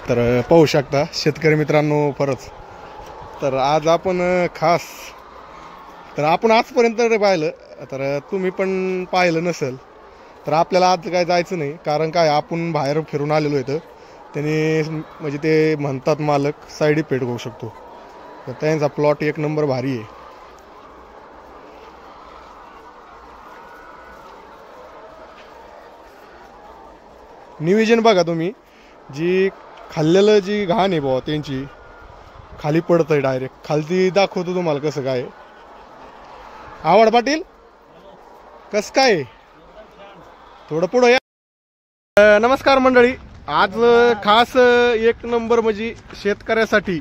तर पाहू शकता शेतकरी मित्रांनो परत. तर आज आपण खास तर आपण आजपर्यंत पाहिलं, तर तुम्ही पण पाहिलं नसेल तर आपल्याला आज काय जायचं नाही. कारण काय आपण बाहेर फिरून आलेलो आहे, त्याने म्हणजे ते म्हणतात मालक साईड इफेक्ट होऊ शकतो. तर त्यांचा प्लॉट एक नंबर भारी आहे. नियोजन बघा तुम्ही, जी खाल्लेलं जी घाण आहे बाबा त्यांची खाली पडत आहे डायरेक्ट खालती. दाखवतो तुम्हाला कसं काय. आवड पाटील कस काय थोडं पुढं या. नमस्कार मंडळी, आज खास एक नंबर म्हणजे शेतकऱ्यासाठी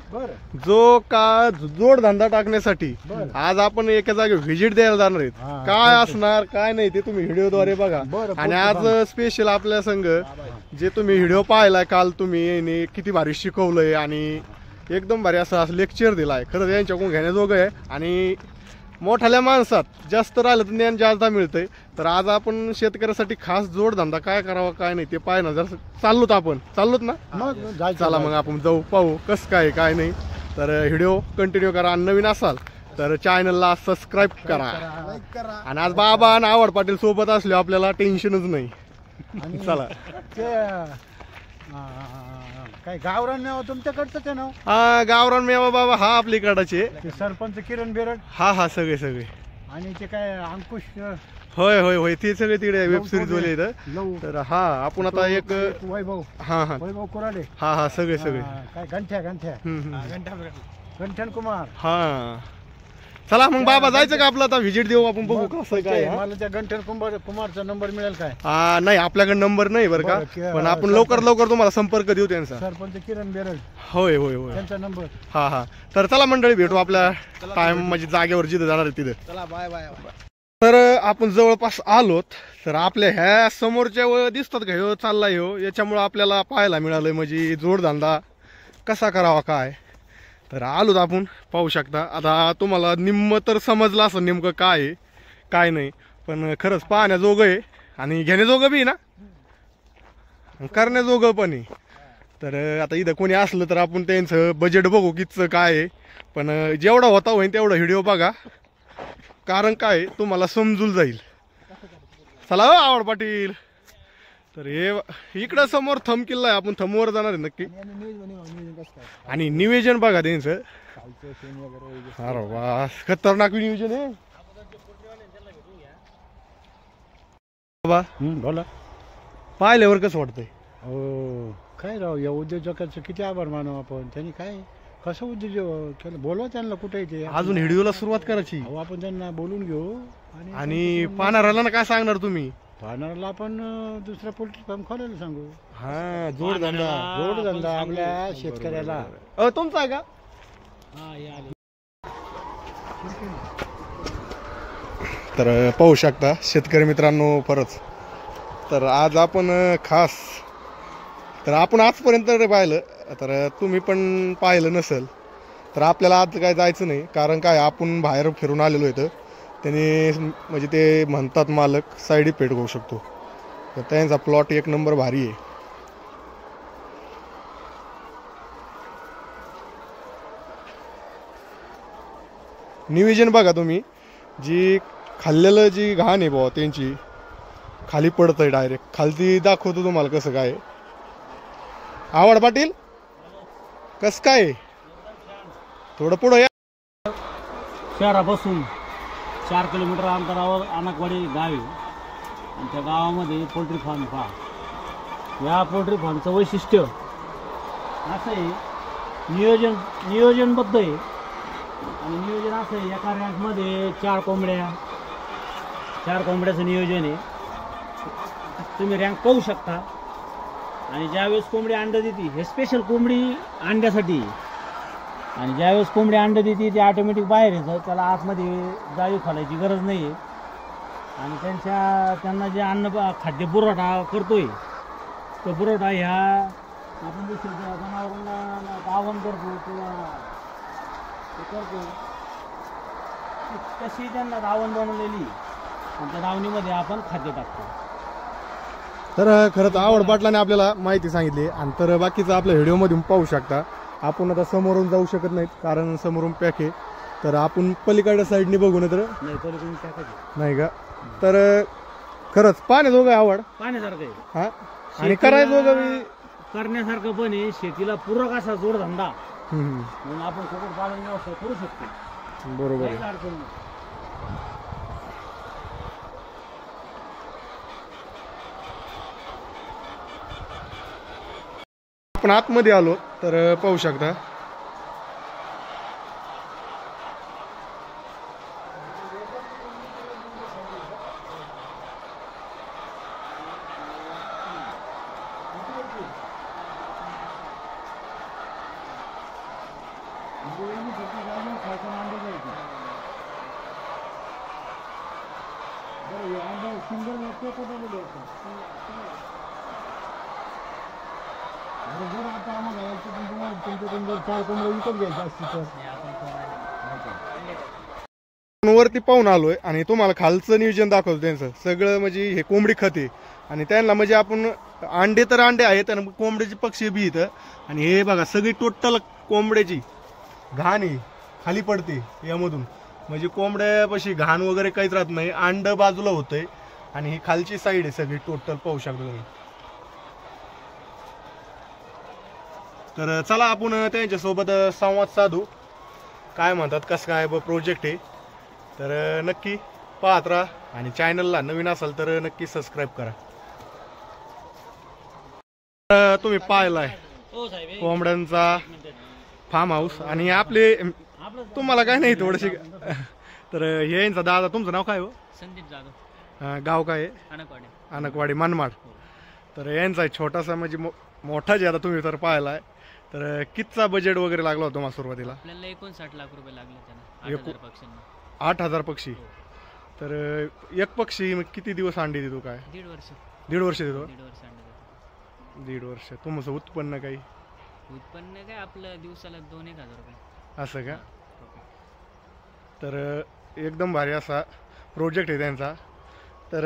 जो का जोडधंदा टाकण्यासाठी आज आपण एका जागी व्हिजिट द्यायला जाणार आहेत. काय असणार काय नाही ते तुम्ही व्हिडिओद्वारे बघा. आणि आज स्पेशल आपल्या संघ जे तुम्ही व्हिडिओ पाहिलाय काल, तुम्ही किती भारी शिकवलंय आणि एकदम भारी असं लेक्चर दिलाय. खरंच यांच्याकडून घेण्याजोगं आहे आणि मोठ्याल्या माणसात जास्त राहिलं तर ज्ञान जास्त मिळतंय. तर आज आपण शेतकऱ्यासाठी खास जोडधंदा काय करावा काय नाही ते पाहिजे. जर चाललोत आपण ना, चला मग आपण जाऊ पाहू कसं काय काय नाही. तर व्हिडिओ कंटिन्यू करा आणि नवीन असाल तर चॅनलला सबस्क्राईब करा. आणि आज बाबा आणि आवड पाटील सोबत असले आपल्याला टेन्शनच नाही. चला. काय गावरान मेवा तुमच्याकडचं ते नाव? हा गावरान मेवा बाबा हा आपल्याकडचे सरपंच किरण बेरड. हा सगळे आणि ते काय अंकुश. होय ते सगळे तिकडे वेब सिरीज वाले इथं. तर हा आपण आता एक वैभव. वैभव कुराडे. हा सगळे काय गंठ्या गंठन कुमार. हा चला मग बाबा जायचं का आपलं आता व्हिजिट देऊ आपण बघू कसं काय. मला त्या गंठन कुमारचा नंबर मिळेल काय? नाही आपल्याकडे नंबर नाही बरं का, पण आपण लवकर तुम्हाला संपर्क देऊ त्यांचा. सरपंच किरण बेरड. होय त्यांचा नंबर. हा तर चला मंडळी भेटू आपल्या टाइम म्हणजे जागेवर जिथं जाणार आहे तिथे. चला बाय. तर आपण जवळपास आलोत. तर आपल्या ह्या समोरच्या दिसतात का ह्यो चाललाय याच्यामुळे आपल्याला पाहायला मिळालंय म्हणजे जोडधंदा कसा करावा काय. तर आलोत आपण पाहू शकता. आता तुम्हाला निम्म तर समजलं असं नेमकं काय आहे काय नाही, पण खरंच पाहण्याजोगं आहे आणि घेण्याजोगं बी ना करण्याजोगं पण आहे. तर आता इथं कोणी असलं तर आपण त्यांचं बजेट बघू कितचं काय आहे. पण जेवढा होता होईल तेवढा व्हिडिओ बघा, कारण काय तुम्हाला समजून जाईल. चला आवड पाटील. तर हे इकडं समोर थंब किल्ला आहे, आपण थंबवर जाणार आहे नक्की. आणि नियोजन बघा त्यांचं. अरे वा खतरनाक नियोजन आहे बाबा. बोला. पाहिल्यावर कसं वाटतंय? हो काय राव, या उद्योजकाचं किती आभार मानव आपण. त्यांनी काय कसं उद्योजक केलं, बोलवा त्यांना कुठे येते. अजून व्हिडिओला सुरुवात करायची. आपण त्यांना बोलून घेऊ. आणि पाहणाऱ्याला ना काय सांगणार तुम्ही? पाहणाऱ्याला आपण दुसरा पोल्ट्री फार्म खोलायला सांगू. हा जोडधंदा आपल्या शेतकऱ्याला. तुमचा आहे का? तर पाहू शकता शेतकरी मित्रांनो परत. तर आज आपण खास तर आपण आजपर्यंत पाहिलं, तर तुम्ही पण पाहिलं नसेल तर आपल्याला आज काय जायचं नाही. कारण काय आपण बाहेर फिरून आलेलो आहे, त्याने म्हणजे ते म्हणतात मालक साईड इफेक्ट होऊ शकतो. तर त्यांचा प्लॉट एक नंबर भारी आहे. नियोजन बघा तुम्ही, जी खाल्लेलं जी घाण आहे बाबा त्यांची खाली पडत आहे डायरेक्ट खालती. दाखवतो तुम्हाला कसं काय. आवड पाटील कस काय थोडं पुढं या. शहरापासून 4 किलोमीटर अंतरावर अनकवाडी गाव आहे आणि त्या गावामध्ये पोल्ट्री फार्म पहा. या पोल्ट्री फार्मचं वैशिष्ट्य असं आहे, नियोजनबद्ध आहे. आणि नियोजन असं आहे, एका रँकमध्ये 4 कोंबड्याचं नियोजन आहे. तुम्ही रँक पाहू शकता. आणि ज्यावेळेस कोंबडी अंडं देते, हे स्पेशल कोंबडी अंड्यासाठी. आणि ज्यावेळेस कोंबडी अंडं देते ते ऑटोमॅटिक बाहेर येतं, त्याला आतमध्ये जाळी खोलायची गरज नाही आहे. आणि त्यांना जे खाद्य पुरवठा करतोय तो पुरवठा ह्या आपण दुसऱ्या जनावरांना दावण करतो तशी त्यांना दावण बनवलेली आणि त्या दावणीमध्ये आपण खाद्य टाकतो. तर खरंच आवड पाटलाने आपल्याला माहिती सांगितली. आणि तर बाकीचं आपल्या व्हिडिओमधून पाहू शकता. आपण आता समोरून जाऊ शकत नाहीत कारण समोरून पॅक आहे. तर आपण पलीकडच्या साईडने बघू ना तर नाही पलीकडून टाकायचं. नाही का. तर खरंच पाण्याजोगं आवड पाण्यासारखं आहे. हा आणि करायचं बी करण्यासारखं पण आहे. शेतीला पूरक असा जोडधंदा हम्म, म्हणून आपण कुक्कुटपालन व्यवसाय करू शकतो. बरोबर काहीच आहे. अडचण नाही. आपण आतमध्ये आलो तर पाहू शकता. वरती पाहून आलोय आणि तुम्हाला खालचं नियोजन दाखवतो त्यांचं सगळं. म्हणजे हे कोंबडी खते आणि त्यांना म्हणजे आपण अंडे तर अंडे आहेत आणि कोंबड्याची पक्षी बी इथं. आणि हे बघा सगळी टोटल कोंबड्याची घाण आहे खाली पडते यामधून. म्हणजे कोंबड्यापाशी घाण वगैरे काहीच राहत नाही. अंड बाजूला होतंय आणि ही खालची साईड आहे सगळी टोटल पाहू शकता तुम्ही. तर चला आपण त्यांच्यासोबत संवाद साधू. काय म्हणतात कसं काय प्रोजेक्ट आहे. तर नक्की पाहत राहा आणि चॅनलला नवीन असाल तर नक्की सबस्क्राईब करा. तुम्ही पाहिलाय हो साहेब एक कोंबड्यांचा मिनिट. फार्म हाऊस आणि आपले आपलं तुम्हाला काय नाही थोडीशी. तर हे यांचा दादा तुमचं नाव काय हो. संदीप जाधव गाव काय आहे. अनकवाडे. अनकवाडी मनमाड. तर यांचा एक छोटासा म्हणजे मोठा जे आता तुम्ही तर पाहिलाय. तर कितचा बजेट वगैरे लागला होता तुम्हाला सुरुवातीला. आपल्याला 59 लाख रुपये लागले त्यांना एकूण- 8,000 पक्ष्यांना. 8,000 पक्षी. तर एक पक्षी मग किती दिवस अंडी देतो काय. 1.5 वर्ष. 1.5 वर्ष देतो. 1.5 वर्ष अंडे देतात. 1.5 वर्ष. तुमचं उत्पन्न काही उत्पन्न काय आपलं दिवसाला 2-1 हजार रुपये. असं का. तर एकदम भारी असा प्रोजेक्ट आहे त्यांचा. तर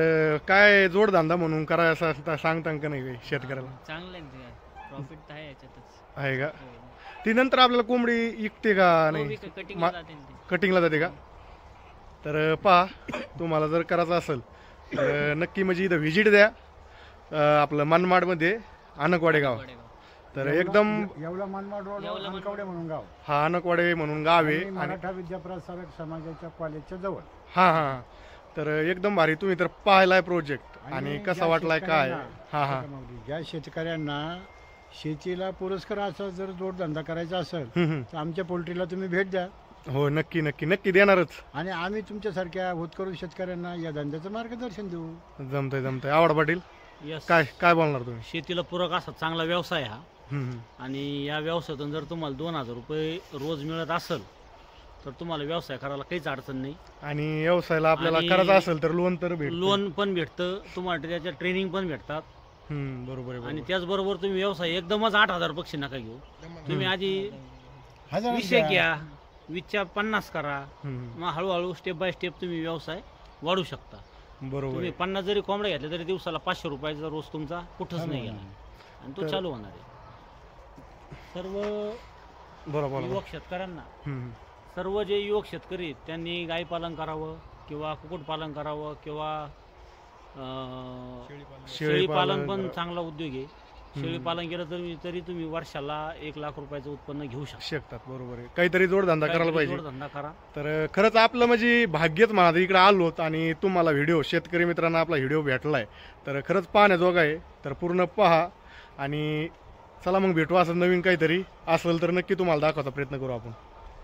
काय जोडधंदा म्हणून करायचा असं सांगता का नाही काही शेतकऱ्याला. चांगलं आहे ते. प्रॉफिट तर आहे याच्यातच. आहे का. हो. ती नंतर आपल्याला कोंबडी इकते का नाही. कटिंगला जाते ना ते. कटिंगला जाते का. तर पहा तुम्हाला जर करायचं असेल तर नक्की म्हणजे इथं व्हिजिट द्या. आपलं मनमाडमध्ये अनकवाडे गाव. वडेगाव. तर एकदम येवला मनमाड रोड येवला मनमाड. अनकवडे म्हणून गाव. हा अनकवाडे म्हणून गाव आहे. आणि आणि मराठा विद्याप्रसारक समाजाच्या कॉलेजच्या जवळ. हा हा. तर एकदम भारी. तुम्ही तर पाहिलाय प्रोजेक्ट आणि आणि कसा ज्या वाटलाय काय. शेतकऱ्यांना- हा हा. ज्या शेतकऱ्यांना शेतीला पुरस्कार असा जर जोडधंदा करायचा असेल तर आमच्या पोल्ट्रीला तुम्ही भेट द्या. हो नक्की नक्की नक्की देणारच. आणि आम्ही तुमच्यासारख्या होतकरू शेतकऱ्यांना या धंद्याचं मार्गदर्शन देऊ. जमतंय जमतंय. आवड पाटील यस. काय काय बोलणार तुम्ही. शेतीला पूरक असा चांगला व्यवसाय हा. हम्म. आणि या व्यवसायातून जर तुम्हाला 2,000 रुपये रोज मिळत असेल तर तुम्हाला व्यवसाय करायला काहीच अडचण नाही. आणि व्यवसायाला आपल्याला आणि करायचं असेल तर लोन तर भेट. लोन पण भेटतं तुम्हाला. त्याच्या ट्रेनिंग पण भेटतात. बरोबर आहे आणि बरोबर. त्याचबरोबर तुम्ही व्यवसाय एकदमच 8,000 पक्षी नका घेऊ. तुम्ही आधी हजार 20 घ्या. 20च्या 50 करा. हम्म. मग हळूहळू स्टेप बाय स्टेप तुम्ही व्यवसाय वाढू शकता. बरोबर तुम्ही आहे. 50 जरी कोंबड्या घेतल्या तरी दिवसाला 500 रुपयाचा रोज तुमचा कुठंच नाही गेला आणि तो तर- चालू होणार आहे. सर्व बरोबर युवक शेतकऱ्यांना हम्म. सर्व जे युवक शेतकरी आहेत, त्यांनी गाई पालन करावं किंवा कुक्कुटपालन करावं किंवा शेळी पालन पण चांगला उद्योग आहे. शेळी पालन केलं तरी तुम्ही वर्षाला 1 लाख रुपयाचं उत्पन्न घेऊ शकता. शकतात. बरोबर आहे. काहीतरी जोडधंदा करायला पाहिजे. धंदा करा. तर खरंच आपलं म्हणजे भाग्यच म्हणा इकडे आलोत आणि तुम्हाला व्हिडिओ शेतकरी मित्रांना आपला व्हिडिओ भेटलाय. तर खरंच पाहण्याजोगा आहे. तर पूर्ण पहा आणि चला मग भेटू. असं नवीन काहीतरी असेल तर नक्की तुम्हाला दाखवायचा प्रयत्न करू आपण.